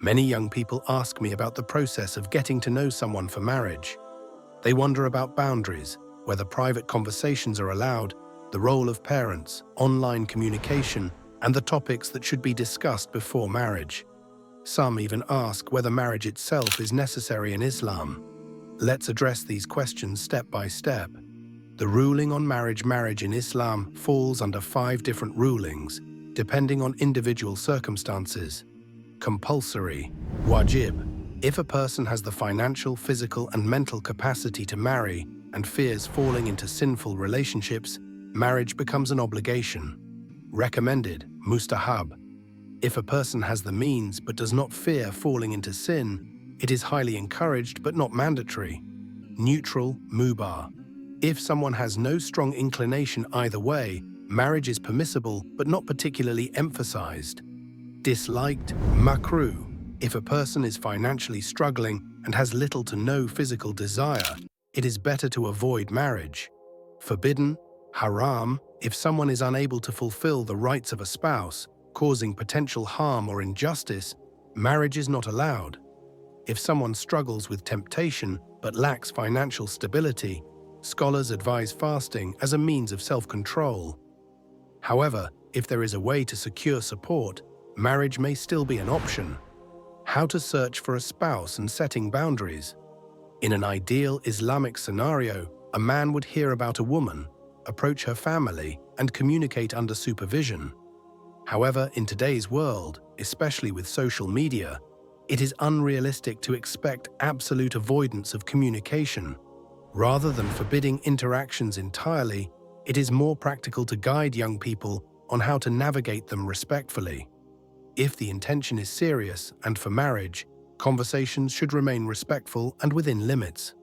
Many young people ask me about the process of getting to know someone for marriage. They wonder about boundaries, whether private conversations are allowed, the role of parents, online communication, and the topics that should be discussed before marriage. Some even ask whether marriage itself is necessary in Islam. Let's address these questions step by step. The ruling on marriage in Islam falls under 5 different rulings, depending on individual circumstances. Compulsory, wajib. If a person has the financial, physical, and mental capacity to marry and fears falling into sinful relationships, marriage becomes an obligation. Recommended, mustahab. If a person has the means but does not fear falling into sin, it is highly encouraged but not mandatory. Neutral, mubah. If someone has no strong inclination either way, marriage is permissible but not particularly emphasized. Disliked, makruh. If a person is financially struggling and has little to no physical desire, it is better to avoid marriage. Forbidden, haram. If someone is unable to fulfill the rights of a spouse, causing potential harm or injustice, marriage is not allowed. If someone struggles with temptation but lacks financial stability, scholars advise fasting as a means of self-control. However, if there is a way to secure support, marriage may still be an option. How to search for a spouse and setting boundaries. In an ideal Islamic scenario, a man would hear about a woman, approach her family, and communicate under supervision. However, in today's world, especially with social media, it is unrealistic to expect absolute avoidance of communication. Rather than forbidding interactions entirely, it is more practical to guide young people on how to navigate them respectfully. If the intention is serious and for marriage, conversations should remain respectful and within limits.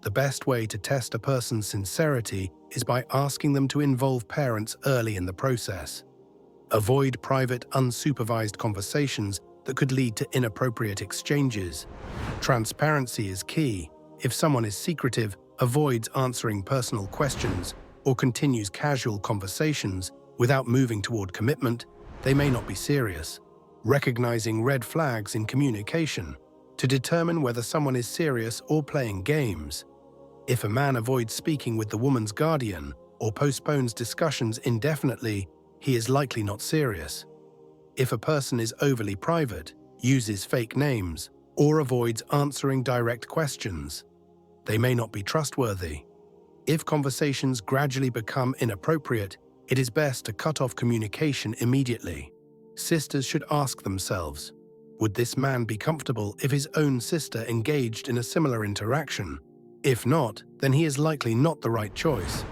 The best way to test a person's sincerity is by asking them to involve parents early in the process. Avoid private, unsupervised conversations that could lead to inappropriate exchanges. Transparency is key. If someone is secretive, avoids answering personal questions, or continues casual conversations without moving toward commitment, they may not be serious. Recognizing red flags in communication to determine whether someone is serious or playing games. If a man avoids speaking with the woman's guardian or postpones discussions indefinitely, he is likely not serious. If a person is overly private, uses fake names, or avoids answering direct questions, they may not be trustworthy. If conversations gradually become inappropriate, it is best to cut off communication immediately. Sisters should ask themselves, would this man be comfortable if his own sister engaged in a similar interaction? If not, then he is likely not the right choice.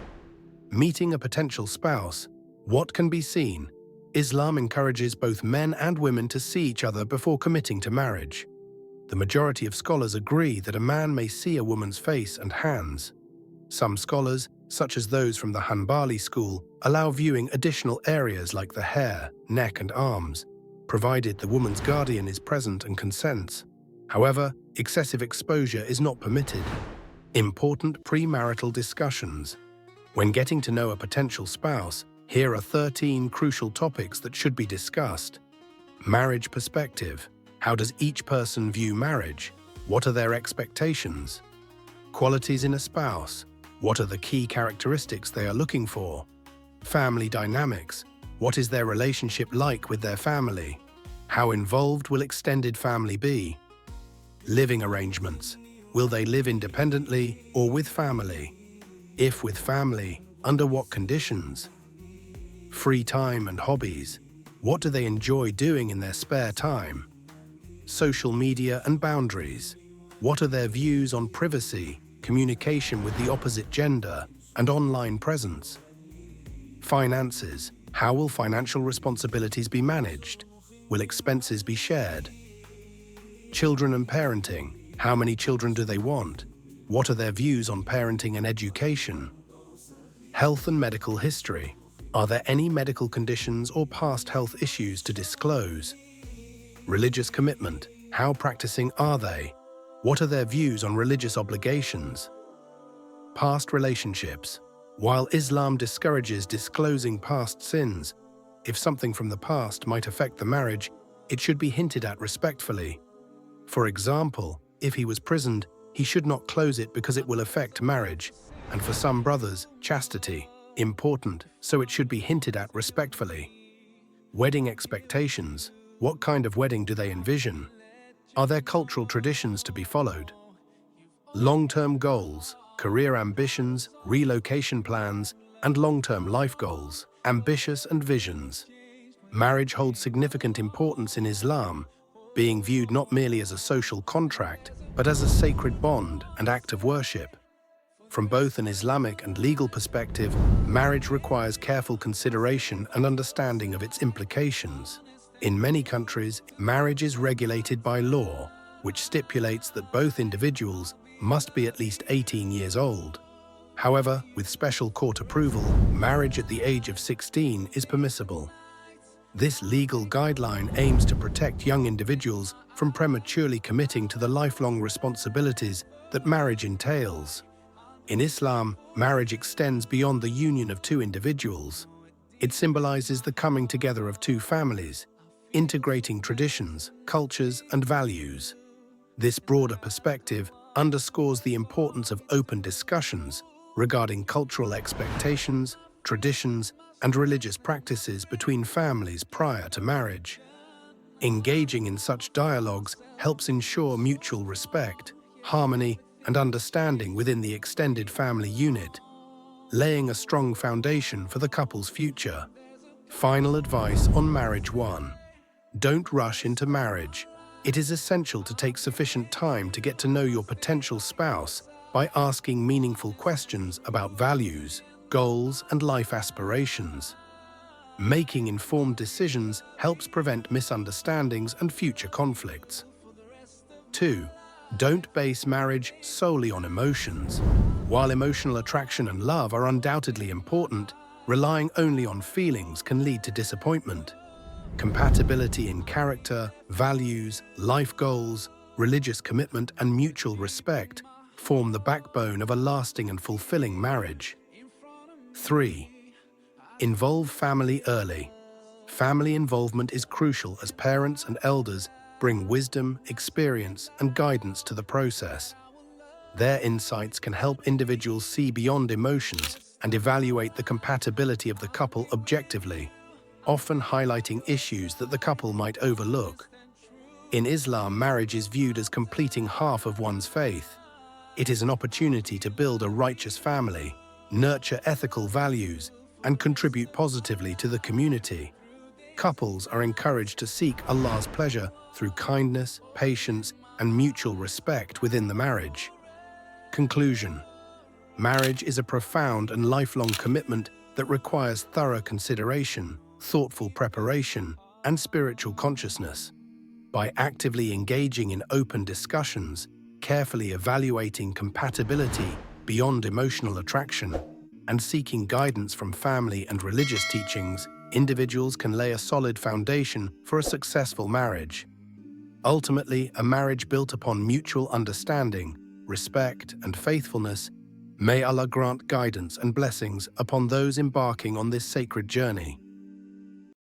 Meeting a potential spouse. What can be seen? Islam encourages both men and women to see each other before committing to marriage. The majority of scholars agree that a man may see a woman's face and hands. Some scholars, such as those from the Hanbali school, allow viewing additional areas like the hair, neck, and arms, provided the woman's guardian is present and consents. However, excessive exposure is not permitted. Important premarital discussions. When getting to know a potential spouse, here are 13 crucial topics that should be discussed. Marriage perspective. How does each person view marriage? What are their expectations? Qualities in a spouse. What are the key characteristics they are looking for? Family dynamics. What is their relationship like with their family? How involved will extended family be? Living arrangements. Will they live independently or with family? If with family, under what conditions? Free time and hobbies. What do they enjoy doing in their spare time? Social media and boundaries. What are their views on privacy, communication with the opposite gender, and online presence? Finances. How will financial responsibilities be managed? Will expenses be shared? Children and parenting. How many children do they want? What are their views on parenting and education? Health and medical history. Are there any medical conditions or past health issues to disclose? Religious commitment. How practicing are they? What are their views on religious obligations? Past relationships. While Islam discourages disclosing past sins, if something from the past might affect the marriage, it should be hinted at respectfully. For example, if he was prisoned, he should not close it because it will affect marriage, and for some brothers, chastity, important, so it should be hinted at respectfully. Wedding expectations. What kind of wedding do they envision? Are there cultural traditions to be followed? Long-term goals, career ambitions, relocation plans, and long-term life goals, ambitious and visions. Marriage holds significant importance in Islam, being viewed not merely as a social contract, but as a sacred bond and act of worship. From both an Islamic and legal perspective, marriage requires careful consideration and understanding of its implications. In many countries, marriage is regulated by law, which stipulates that both individuals must be at least 18 years old. However, with special court approval, marriage at the age of 16 is permissible. This legal guideline aims to protect young individuals from prematurely committing to the lifelong responsibilities that marriage entails. In Islam, marriage extends beyond the union of two individuals. It symbolizes the coming together of two families, integrating traditions, cultures, and values. This broader perspective underscores the importance of open discussions regarding cultural expectations, traditions, and religious practices between families prior to marriage. Engaging in such dialogues helps ensure mutual respect, harmony, and understanding within the extended family unit, laying a strong foundation for the couple's future. Final advice on marriage 1. Don't rush into marriage. It is essential to take sufficient time to get to know your potential spouse by asking meaningful questions about values, goals, and life aspirations. Making informed decisions helps prevent misunderstandings and future conflicts. 2. Don't base marriage solely on emotions. While emotional attraction and love are undoubtedly important, relying only on feelings can lead to disappointment. Compatibility in character, values, life goals, religious commitment, and mutual respect form the backbone of a lasting and fulfilling marriage. 3. Involve family early. Family involvement is crucial as parents and elders bring wisdom, experience, and guidance to the process. Their insights can help individuals see beyond emotions and evaluate the compatibility of the couple objectively, often highlighting issues that the couple might overlook. In Islam, marriage is viewed as completing half of one's faith. It is an opportunity to build a righteous family, nurture ethical values, and contribute positively to the community. Couples are encouraged to seek Allah's pleasure through kindness, patience, and mutual respect within the marriage. Conclusion. Marriage is a profound and lifelong commitment that requires thorough consideration, thoughtful preparation, and spiritual consciousness. By actively engaging in open discussions, carefully evaluating compatibility beyond emotional attraction, and seeking guidance from family and religious teachings, individuals can lay a solid foundation for a successful marriage. Ultimately, a marriage built upon mutual understanding, respect, and faithfulness. May Allah grant guidance and blessings upon those embarking on this sacred journey.